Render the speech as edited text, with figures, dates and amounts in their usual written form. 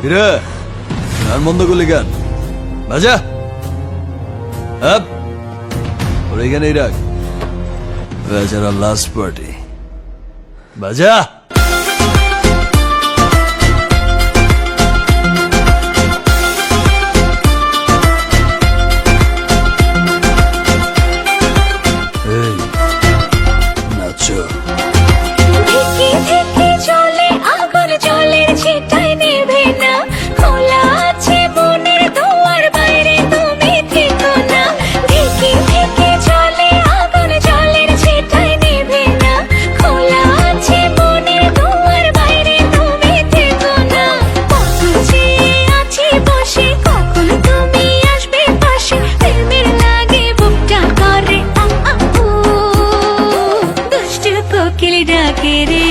কিরে গান বন্ধ করলি কেন? বাজা আপ ওর এখানেই রাখ, বেচারা লাস্ট পার্টি। বাজা এই নাচো। ধিকি ধিকি চলে আগুন জলের ছিটায় নেভে না, খোলা আছে মনের দুয়ার বাইরে তুমি থেকো না। ধিকি ধিকি চলে আগুন জলের ছিটায় নেভে না, খোলা আছে মনের দুয়ার বাইরে তুমি থেকো না। কখন চেয়ে আছি বসে, কখন তুমি আসবে পাশে, প্রেমের লাগে বুকটা করে দুষ্ট কোকিল ডাকে রে।